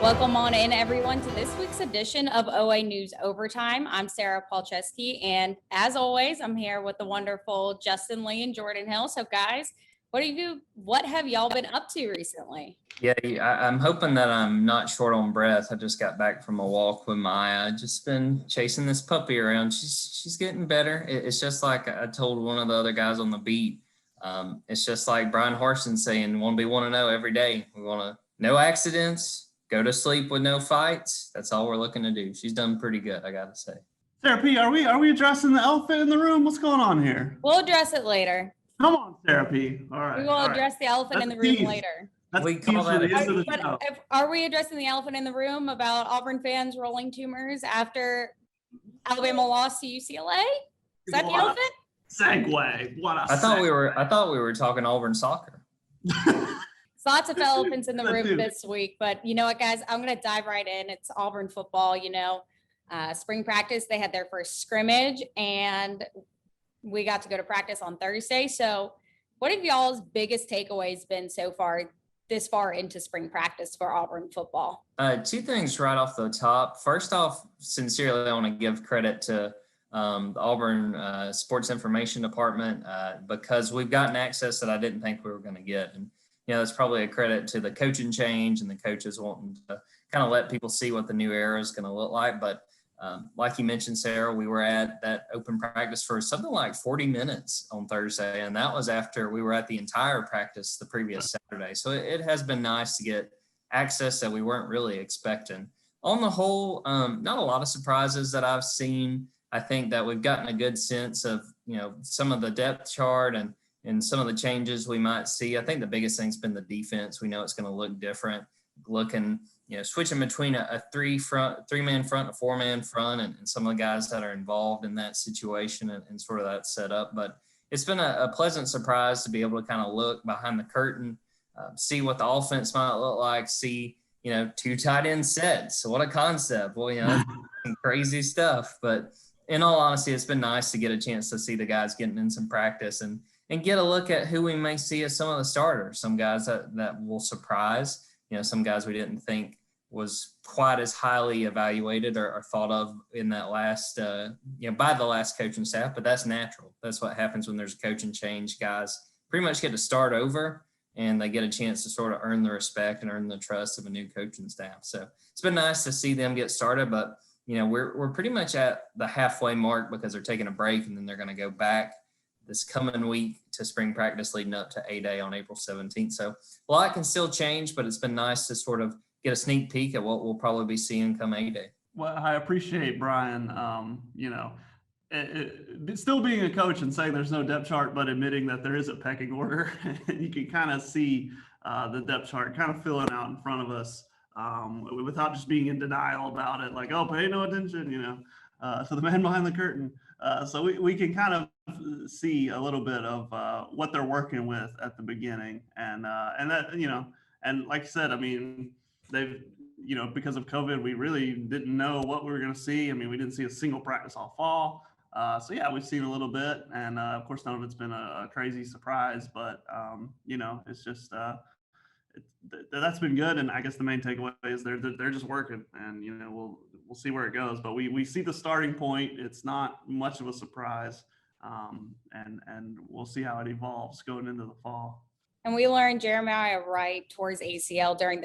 Welcome on in, everyone, to this week's edition of OA News Overtime. I'm Sara Palczewski, and as always, I'm here with the wonderful Justin, Lee, and Jordan Hill. So, guys, what have y'all been up to recently? Yeah, I'm hoping that I'm not short on breath. I just got back from a walk with Maya. Just been chasing this puppy around. She's getting better. It's just like I told one of the other guys on the beat. It's just like Brian Harsin saying, "Want to be 1-0 every day. We want to no accidents, go to sleep with no fights." That's all we're looking to do. She's done pretty good, I gotta say. Sarah P, are we addressing the elephant in the room? What's going on here? We'll address it later. Come on, Sarah P. All right. We will address the elephant in the room later. We call that Are we addressing the elephant in the room about Auburn fans rolling tumors after Alabama lost to UCLA? Is that the elephant? Segue. I thought we were talking Auburn Soccer. Lots of elephants in the room this week, but you know what, guys? I'm going to dive right in. It's Auburn football. Spring practice, they had their first scrimmage, and we got to go to practice on Thursday. So what have y'all's biggest takeaways been so far, this far into spring practice for Auburn football? Two things right off the top. First off, sincerely, I want to give credit to the Auburn Sports Information Department because we've gotten access that I didn't think we were going to get. And that's probably a credit to the coaching change and the coaches wanting to kind of let people see what the new era is going to look like. But like you mentioned, Sarah, we were at that open practice for something like 40 minutes on Thursday, and that was after we were at the entire practice the previous Saturday. So it has been nice to get access that we weren't really expecting. On the whole, not a lot of surprises that I've seen. I think that we've gotten a good sense of, some of the depth chart and some of the changes we might see. I think the biggest thing's been the defense. We know it's going to look different, switching between a three-man front, a four-man front, and some of the guys that are involved in that situation and sort of that setup. But it's been a pleasant surprise to be able to kind of look behind the curtain, see what the offense might look like, see, two tight end sets. So what a concept. Well, some crazy stuff. But in all honesty, it's been nice to get a chance to see the guys getting in some practice and get a look at who we may see as some of the starters, some guys that will surprise, some guys we didn't think was quite as highly evaluated or thought of in that last, by the last coaching staff, but that's natural. That's what happens when there's a coaching change. Guys pretty much get to start over and they get a chance to sort of earn the respect and earn the trust of a new coaching staff. So it's been nice to see them get started, but we're pretty much at the halfway mark because they're taking a break and then they're going to go back this coming week to spring practice leading up to A-Day on April 17th. So a lot can still change, but it's been nice to sort of get a sneak peek at what we'll probably be seeing come A-Day. Well, I appreciate Brian, still being a coach and saying there's no depth chart, but admitting that there is a pecking order. You can kind of see the depth chart kind of filling out in front of us without just being in denial about it. Like, oh, pay no attention, to the man behind the curtain. So we can kind of see a little bit of what they're working with at the beginning. And that, and like I said, I mean, they've, because of COVID, we really didn't know what we were going to see. I mean, we didn't see a single practice all fall. So yeah, we've seen a little bit. And of course, none of it's been a crazy surprise, but it's just, that's been good. And I guess the main takeaway is they're just working, and we'll see where it goes. But we see the starting point. It's not much of a surprise, and we'll see how it evolves going into the fall. And we learned Jeremiah Wright towards ACL during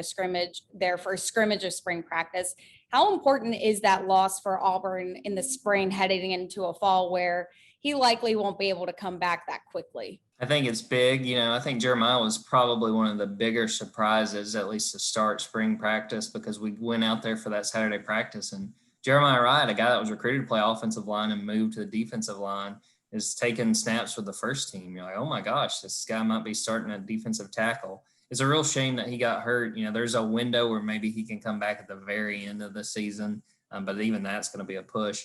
their first scrimmage of spring practice. How important is that loss for Auburn in the spring heading into a fall where he likely won't be able to come back that quickly? I think it's big. I think Jeremiah was probably one of the bigger surprises, at least to start spring practice, because we went out there for that Saturday practice. And Jeremiah Wright, a guy that was recruited to play offensive line and moved to the defensive line, is taking snaps with the first team. You're like, oh my gosh, this guy might be starting at defensive tackle. It's a real shame that he got hurt. There's a window where maybe he can come back at the very end of the season, but even that's going to be a push.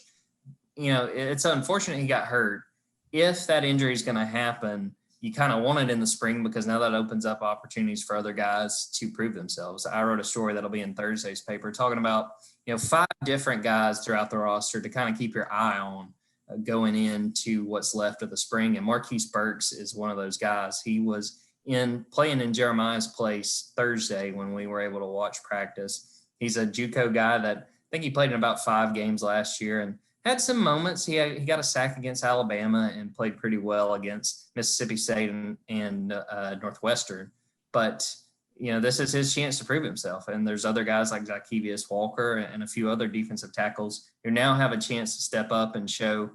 It's unfortunate he got hurt. If that injury is going to happen, you kind of want it in the spring because now that opens up opportunities for other guys to prove themselves. I wrote a story that'll be in Thursday's paper talking about, 5 different guys throughout the roster to kind of keep your eye on going into what's left of the spring. And Marquis Burks is one of those guys. He was playing in Jeremiah's place Thursday when we were able to watch practice. He's a JUCO guy that I think he played in about 5 games last year and had some moments. He got a sack against Alabama and played pretty well against Mississippi State and Northwestern. But, this is his chance to prove himself. And there's other guys like Zykevius Walker and a few other defensive tackles who now have a chance to step up and show,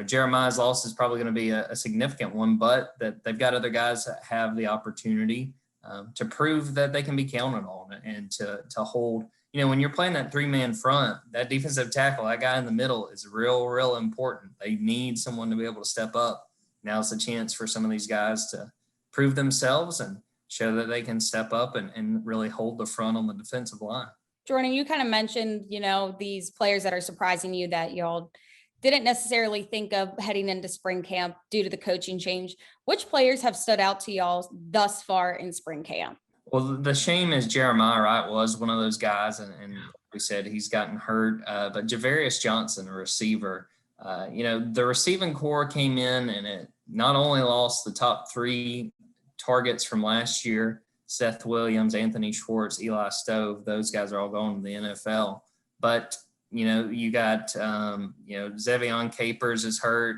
Jeremiah's loss is probably going to be a significant one, but that they've got other guys that have the opportunity to prove that they can be counted on and to hold. When you're playing that 3-man front, that defensive tackle, that guy in the middle is real important. They need someone to be able to step up. Now's the chance for some of these guys to prove themselves and show that they can step up and really hold the front on the defensive line. Jordan, you kind of mentioned, these players that are surprising you that y'all didn't necessarily think of heading into spring camp due to the coaching change. Which players have stood out to y'all thus far in spring camp? Well, the shame is Jeremiah, right, was one of those guys, and we said he's gotten hurt. But Javarius Johnson, a receiver, the receiving core came in and it not only lost the top 3 targets from last year, Seth Williams, Anthony Schwartz, Eli Stove, those guys are all going to the NFL. But, you got, Zevion Capers is hurt.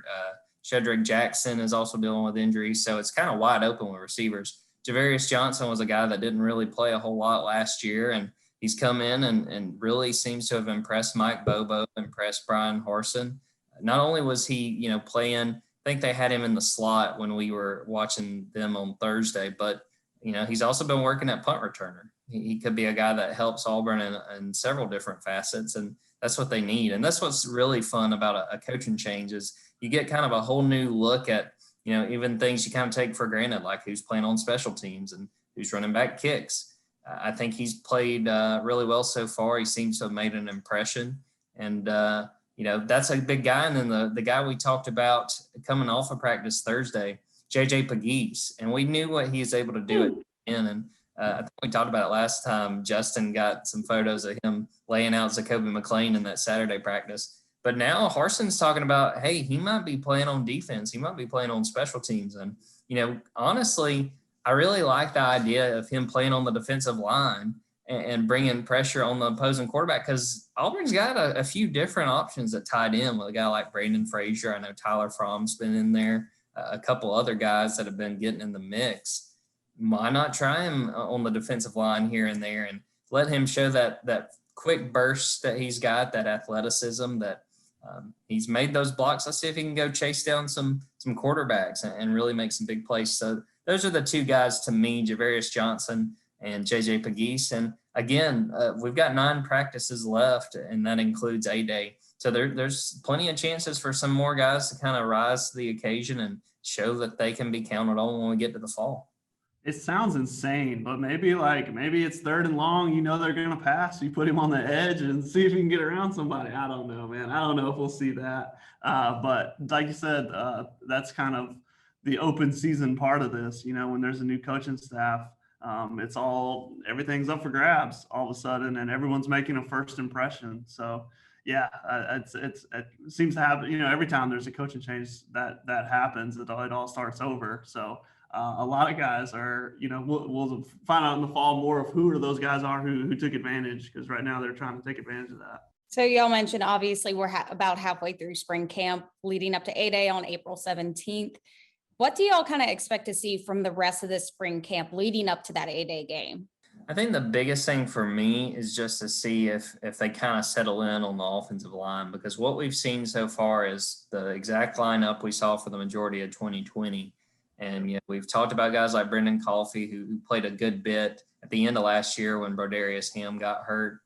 Shedrick Jackson is also dealing with injuries. So it's kind of wide open with receivers. Javarius Johnson was a guy that didn't really play a whole lot last year, and he's come in and really seems to have impressed Mike Bobo, impressed Brian Harsin. Not only was he, playing, I think they had him in the slot when we were watching them on Thursday, but, he's also been working at punt returner. He could be a guy that helps Auburn in several different facets, and that's what they need. And that's what's really fun about a coaching change is you get kind of a whole new look at, even things you kind of take for granted, like who's playing on special teams and who's running back kicks. I think he's played really well so far. He seems to have made an impression. And, that's a big guy. And then the guy we talked about coming off of practice Thursday, JJ Pegues. And we knew what he was able to do at the end. And I think we talked about it last time. Justin got some photos of him laying out Zacoby McClain in that Saturday practice. But now Harsin's talking about, hey, he might be playing on defense. He might be playing on special teams. And, honestly, I really like the idea of him playing on the defensive line and bringing pressure on the opposing quarterback because Auburn's got a few different options at tight end with a guy like Brandon Frazier. I know Tyler Fromm's been in there, a couple other guys that have been getting in the mix. Why not try him on the defensive line here and there and let him show that quick burst that he's got, that athleticism that he's made those blocks. Let's see if he can go chase down some quarterbacks and really make some big plays. So those are the 2 guys to me, Javarius Johnson and JJ Pegues. And again, we've got 9 practices left, and that includes A-Day. So there's plenty of chances for some more guys to kind of rise to the occasion and show that they can be counted on when we get to the fall. It sounds insane, but maybe it's 3rd and long, they're going to pass. You put him on the edge and see if you can get around somebody. I don't know, man. I don't know if we'll see that. But like you said, that's kind of the open season part of this. When there's a new coaching staff, everything's up for grabs all of a sudden, and everyone's making a first impression. So yeah, it seems to happen, every time there's a coaching change that happens, it all starts over. So a lot of guys are, we'll find out in the fall more of who those guys are who took advantage, because right now they're trying to take advantage of that. So y'all mentioned, obviously, we're about halfway through spring camp leading up to A-Day on April 17th. What do y'all kind of expect to see from the rest of this spring camp leading up to that A-Day game? I think the biggest thing for me is just to see if they kind of settle in on the offensive line, because what we've seen so far is the exact lineup we saw for the majority of 2020. And we've talked about guys like Brendan Coffey, who played a good bit at the end of last year when Brodarius Ham got hurt.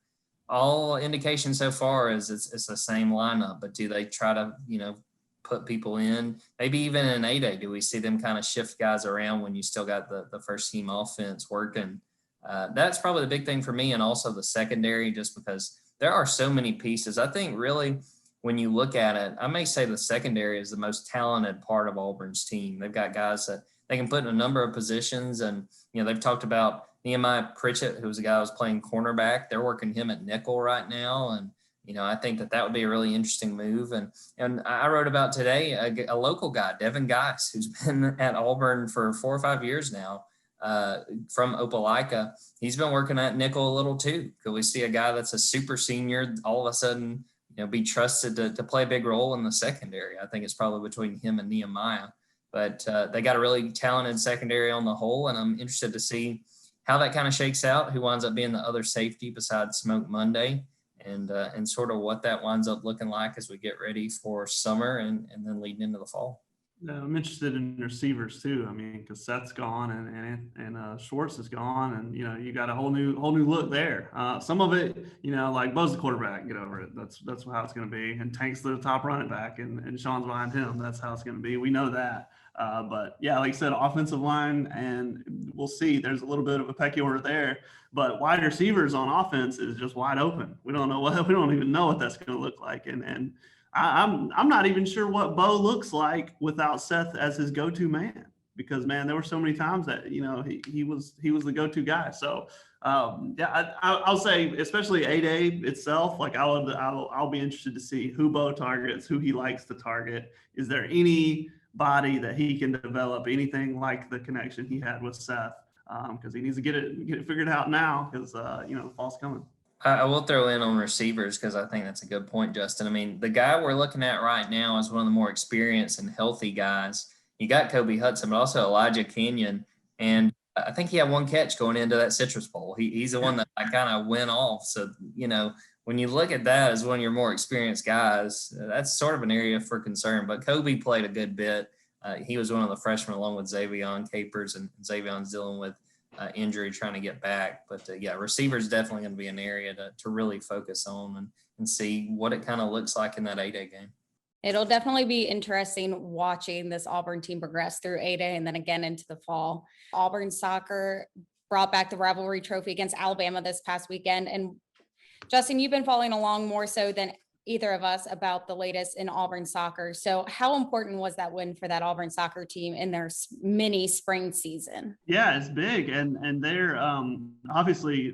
All indication so far is it's the same lineup, but do they try to, put people in? Maybe even in A-Day, do we see them kind of shift guys around when you still got the first team offense working? That's probably the big thing for me, and also the secondary, just because there are so many pieces. I think really when you look at it, I may say the secondary is the most talented part of Auburn's team. They've got guys that they can put in a number of positions, and they've talked about Nehemiah Pritchett, who was a guy who was playing cornerback. They're working him at nickel right now, and I think that would be a really interesting move. And I wrote about today a local guy, Devin Geis, who's been at Auburn for 4 or 5 years now. from Opelika, he's been working at nickel a little too. Could we see a guy that's a super senior all of a sudden, be trusted to play a big role in the secondary? I think it's probably between him and Nehemiah. But they got a really talented secondary on the whole, and I'm interested to see how that kind of shakes out, who winds up being the other safety besides Smoke Monday, and sort of what that winds up looking like as we get ready for summer and then leading into the fall. Yeah, I'm interested in receivers too. I mean, because Seth's gone and Schwartz is gone, and you got a whole new look there. Some of it, like Bo's the quarterback, get over it. That's how it's going to be. And Tank's the top running back, and Sean's behind him. That's how it's going to be. We know that. But yeah, like I said, offensive line, and we'll see. There's a little bit of a pecking order there, but wide receivers on offense is just wide open. We don't even know what that's going to look like, and I'm not even sure what Bo looks like without Seth as his go-to man, because man, there were so many times that he was the go-to guy. So yeah, I'll say, especially 8A itself, like I'll be interested to see who Bo targets, who he likes to target. Is there anybody that he can develop anything like the connection he had with Seth? Because he needs to get it figured out now, because fall's coming. I will throw in on receivers because I think that's a good point, Justin. I mean, the guy we're looking at right now is one of the more experienced and healthy guys. You got Kobe Hudson, but also Elijah Kenyon. And I think he had one catch going into that Citrus Bowl. He's the one that I kind of went off. So, when you look at that as one of your more experienced guys, that's sort of an area for concern. But Kobe played a good bit. He was one of the freshmen along with Xavion Capers, and Xavion's dealing with injury, trying to get back. But yeah, receivers definitely going to be an area to really focus on and see what it kind of looks like in that 8A game. It'll definitely be interesting watching this Auburn team progress through 8A and then again into the fall. Auburn Soccer brought back the rivalry trophy against Alabama this past weekend. And Justin, you've been following along more so than either of us about the latest in Auburn Soccer. So how important was that win for that Auburn Soccer team in their mini spring season? Yeah, it's big. And they're obviously,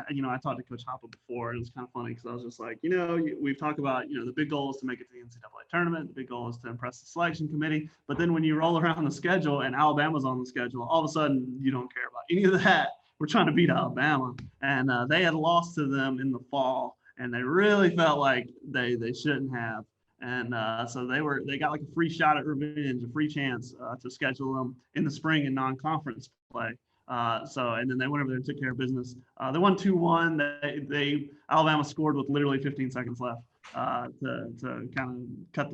I talked to Coach Hoppa before, and it was kind of funny because I was just like, we've talked about, the big goal is to make it to the NCAA tournament. The big goal is to impress the selection committee. But then when you roll around the schedule and Alabama's on the schedule, all of a sudden you don't care about any of that. We're trying to beat Alabama. And they had lost to them in the fall, and they really felt like they shouldn't have. And so they got like a free shot at revenge, a free chance to schedule them in the spring in non-conference play. And then they went over there and took care of business. They won 2-1. Alabama scored with literally 15 seconds left to kind of cut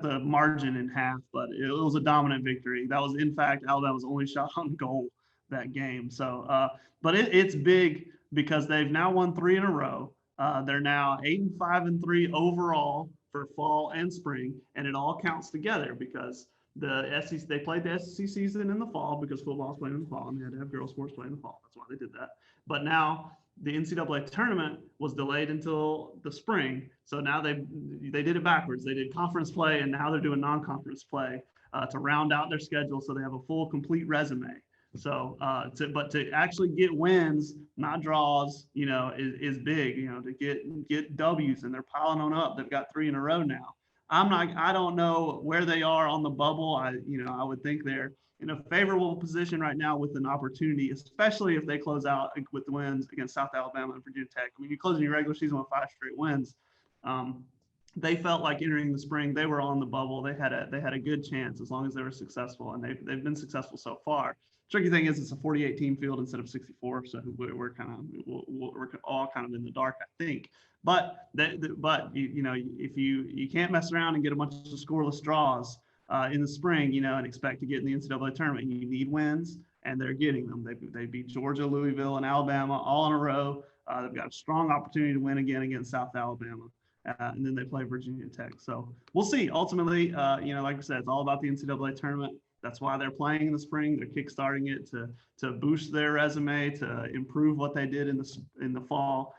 the margin in half. But it was a dominant victory. That was, in fact, Alabama's only shot on goal that game. So, but it's big because they've now won 3 in a row. They're now 8-5-3 overall for fall and spring, and it all counts together because they played the SEC season in the fall because football's playing in the fall, and they had to have girls sports play in the fall. That's why they did that. But now the NCAA tournament was delayed until the spring, so now they did it backwards. They did conference play, and now they're doing non-conference play to round out their schedule, so they have a full, complete resume. So, to actually get wins, not draws, is big. To get W's, and they're piling on up. They've got 3 in a row now. I don't know where they are on the bubble. I would think they're in a favorable position right now with an opportunity, especially if they close out with the wins against South Alabama and Virginia Tech. I mean, you're closing your regular season with 5 straight wins. They felt like entering the spring, they were on the bubble. They had a good chance as long as they were successful, and they've been successful so far. Tricky thing is it's a 48 team field instead of 64, so we're all kind of in the dark, I think. But if you can't mess around and get a bunch of scoreless draws in the spring, and expect to get in the NCAA tournament, you need wins, and they're getting them. They beat Georgia, Louisville, and Alabama all in a row. They've got a strong opportunity to win again against South Alabama. And then they play Virginia Tech. So we'll see. Ultimately, like I said, it's all about the NCAA tournament. That's why they're playing in the spring. They're kickstarting it to boost their resume, to improve what they did in the fall.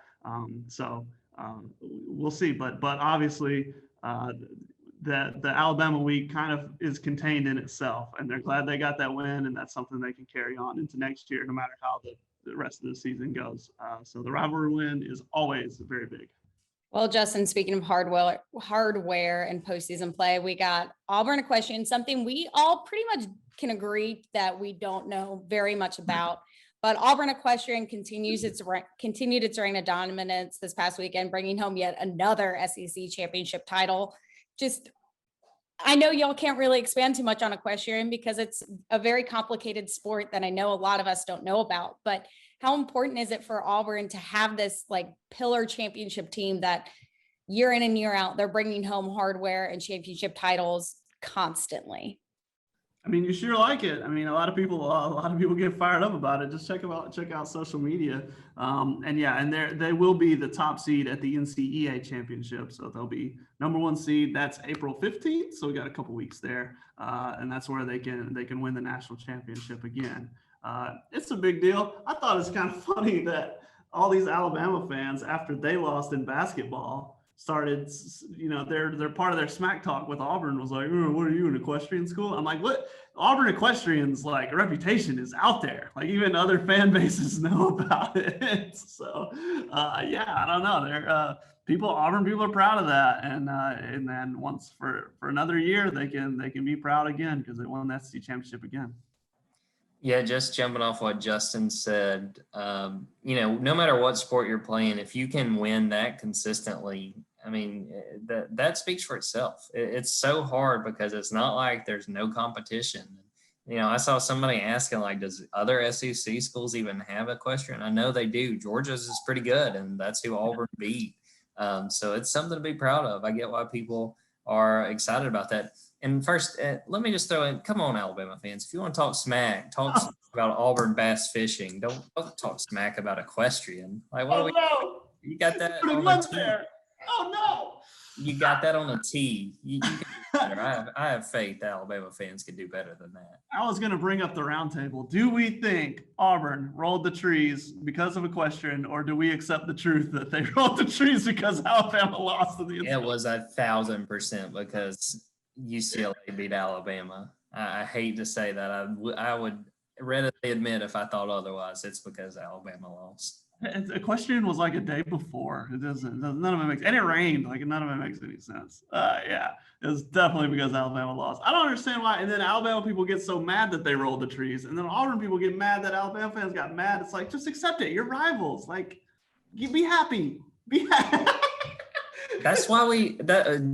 We'll see. But obviously, the Alabama week kind of is contained in itself, and they're glad they got that win, and that's something they can carry on into next year, no matter how the rest of the season goes. So the rivalry win is always very big. Well, Justin, speaking of hardware and postseason play, we got Auburn Equestrian, something we all pretty much can agree that we don't know very much about. But Auburn Equestrian continued its reign of dominance this past weekend, bringing home yet another SEC championship title. I know y'all can't really expand too much on equestrian because it's a very complicated sport that I know a lot of us don't know about, but how important is it for Auburn to have this like pillar championship team that year in and year out, they're bringing home hardware and championship titles constantly? I mean, you sure like it. I mean, a lot of people get fired up about it. Just check out social media. And they will be the top seed at the NCEA championship. So they'll be number 1 seed. That's April 15th. So we got a couple weeks there. And that's where they can win the national championship again. It's a big deal. I thought it's kind of funny that all these Alabama fans, after they lost in basketball, started, they're part of their smack talk with Auburn was like, oh, what are you, an equestrian school? I'm like, what? Auburn Equestrian's like reputation is out there. Like even other fan bases know about it. So I don't know. Auburn people are proud of that. And then once for another year, they can be proud again because they won that SEC championship again. Yeah, just jumping off what Justin said, no matter what sport you're playing, if you can win that consistently, I mean, that speaks for itself. It's so hard because it's not like there's no competition. I saw somebody asking, like, does other SEC schools even have equestrian? I know they do. Georgia's is pretty good, and that's who Auburn beat. So it's something to be proud of. I get why people are excited about that. And first, let me just throw in, come on, Alabama fans. If you want to talk smack about Auburn bass fishing. Don't talk smack about equestrian. Like, no. You got that on a tee. Oh, no. You got that on a tee. You can do better. I have faith that Alabama fans can do better than that. I was going to bring up the roundtable. Do we think Auburn rolled the trees because of equestrian, or do we accept the truth that they rolled the trees because Alabama lost to the? It was 1,000% because UCLA beat Alabama. I hate to say that. I would readily admit if I thought otherwise. It's because Alabama lost. Equestrian was like a day before. None of it makes, and it rained. Like none of it makes any sense. It was definitely because Alabama lost. I don't understand why. And then Alabama people get so mad that they rolled the trees, and then Auburn people get mad that Alabama fans got mad. It's like, just accept it. You're rivals. Like, be happy. Be happy. That's why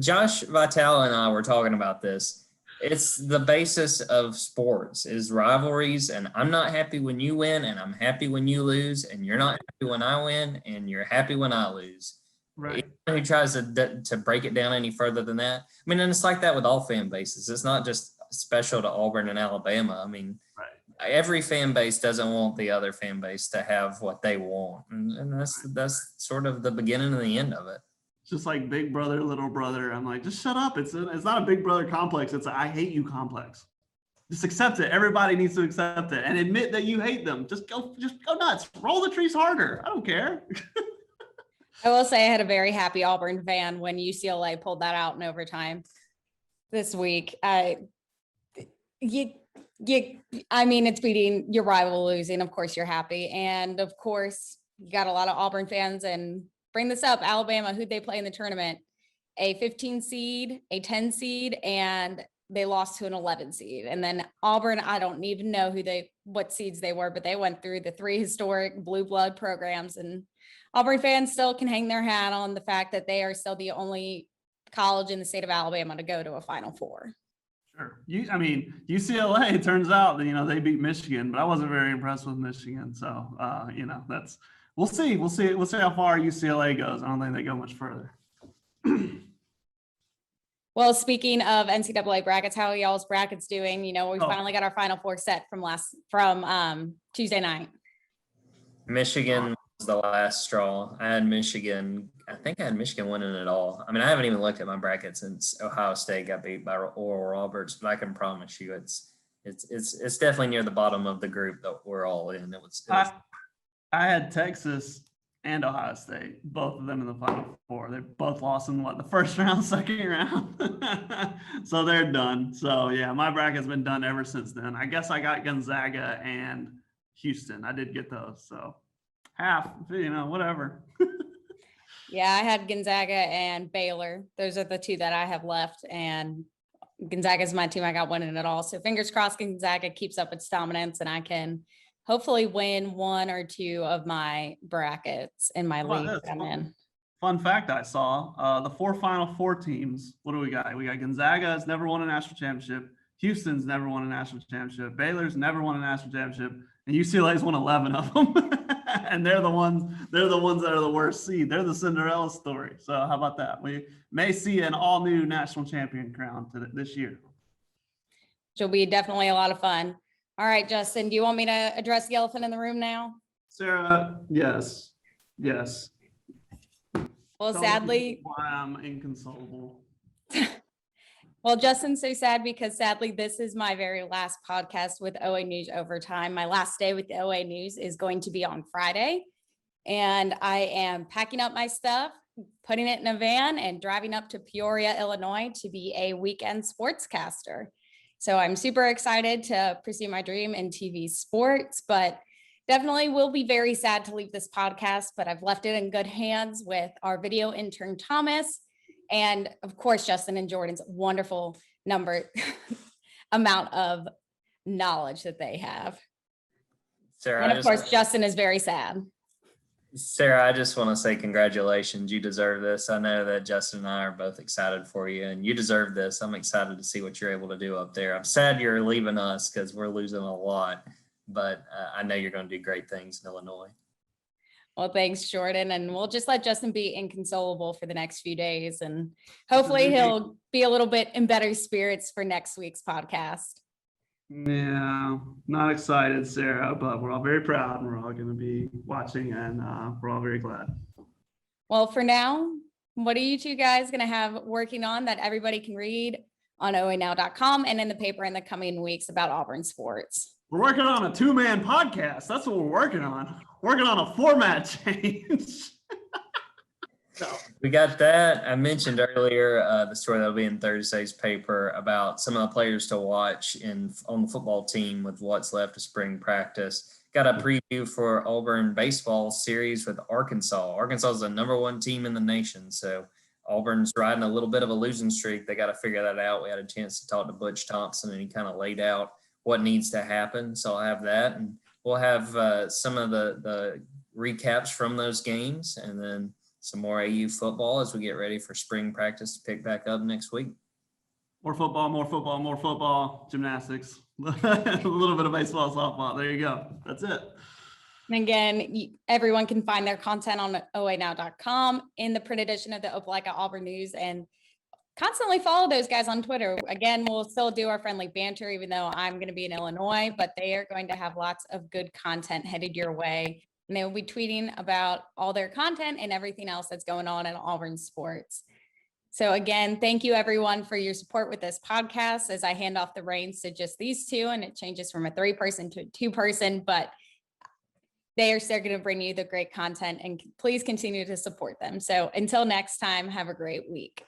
Josh Vitale and I were talking about this. It's the basis of sports is rivalries, and I'm not happy when you win, and I'm happy when you lose, and you're not happy when I win, and you're happy when I lose. Right. Anyone who tries to break it down any further than that, I mean, and it's like that with all fan bases. It's not just special to Auburn and Alabama. I mean, right. Every fan base doesn't want the other fan base to have what they want, and that's sort of the beginning and the end of it. Just like big brother, little brother. I'm like, just shut up. It's not a big brother complex. It's a I hate you complex. Just accept it. Everybody needs to accept it and admit that you hate them. Just go nuts. Roll the trees harder. I don't care. I will say I had a very happy Auburn fan when UCLA pulled that out in overtime this week. I mean, it's beating your rival losing. Of course, you're happy. And of course, you got a lot of Auburn fans and bring this up. Alabama, who'd they play in the tournament? A 15 seed, a 10 seed, and they lost to an 11 seed. And then Auburn, I don't even know what seeds they were, but they went through the 3 historic blue blood programs, and Auburn fans still can hang their hat on the fact that they are still the only college in the state of Alabama to go to a Final Four. Sure. UCLA, it turns out that, they beat Michigan, but I wasn't very impressed with Michigan. So, that's, we'll see how far UCLA goes. I don't think they go much further. Well, speaking of NCAA brackets, how are y'all's brackets doing? We finally got our Final Four set from Tuesday night. Michigan was the last straw. I think I had Michigan winning it all. I mean, I haven't even looked at my bracket since Ohio State got beat by Oral Roberts, but I can promise you it's definitely near the bottom of the group that we're all in. I had Texas and Ohio State, both of them in the Final Four. They both lost in the first round, second round. So they're done. So yeah, my bracket's been done ever since then. I guess I got Gonzaga and Houston. I did get those. So half, whatever. Yeah, I had Gonzaga and Baylor. Those are the two that I have left, and Gonzaga is my team. I got winning it all. So fingers crossed Gonzaga keeps up its dominance and I can hopefully win one or two of my brackets in my How about league this? that I'm in. Fun fact I saw, the Final Four teams, what do we got? We got Gonzaga has never won a national championship. Houston's never won a national championship. Baylor's never won a national championship. And UCLA's won 11 of them. And they're the ones that are the worst seed. They're the Cinderella story. So how about that? We may see an all new national champion crown this year. Which will be definitely a lot of fun. All right, Justin, do you want me to address the elephant in the room now? Sarah, yes. Well, Tell sadly, me why I'm inconsolable. well, Justin's so sad because sadly, this is my very last podcast with OA News Overtime. My last day with the OA News is going to be on Friday. And I am packing up my stuff, putting it in a van and driving up to Peoria, Illinois to be a weekend sportscaster. So I'm super excited to pursue my dream in TV sports, but definitely will be very sad to leave this podcast, but I've left it in good hands with our video intern, Thomas, and of course, Justin and Jordan's wonderful amount of knowledge that they have. Sarah, And of course, Justin is very sad. Sarah, I just want to say congratulations. You deserve this. I know that Justin and I are both excited for you, and you deserve this. I'm excited to see what you're able to do up there. I'm sad you're leaving us because we're losing a lot, but I know you're going to do great things in Illinois. Well, thanks, Jordan. And we'll just let Justin be inconsolable for the next few days. And hopefully he'll be a little bit in better spirits for next week's podcast. Yeah, not excited, Sarah, but we're all very proud and we're all going to be watching and we're all very glad. Well, for now, what are you two guys going to have working on that everybody can read on oanow.com and in the paper in the coming weeks about Auburn sports? We're working on a 2-man podcast. That's what we're working on. Working on a format change. We got that. I mentioned earlier the story that'll be in Thursday's paper about some of the players to watch on the football team with what's left of spring practice. Got a preview for Auburn baseball series with Arkansas. Arkansas is the #1 team in the nation, so Auburn's riding a little bit of a losing streak. They got to figure that out. We had a chance to talk to Butch Thompson, and he kind of laid out what needs to happen. So I'll have that, and we'll have some of the recaps from those games, and then some more AU football as we get ready for spring practice to pick back up next week. More football, gymnastics, a little bit of baseball, softball. There you go. That's it. And again, everyone can find their content on oanow.com in the print edition of the Opelika-Auburn News, and constantly follow those guys on Twitter. Again, we'll still do our friendly banter, even though I'm going to be in Illinois, but they are going to have lots of good content headed your way. And they will be tweeting about all their content and everything else that's going on in Auburn sports. So again, thank you everyone for your support with this podcast as I hand off the reins to just these two, and it changes from a 3-person to a 2-person, but they are still going to bring you the great content, and please continue to support them. So until next time, have a great week.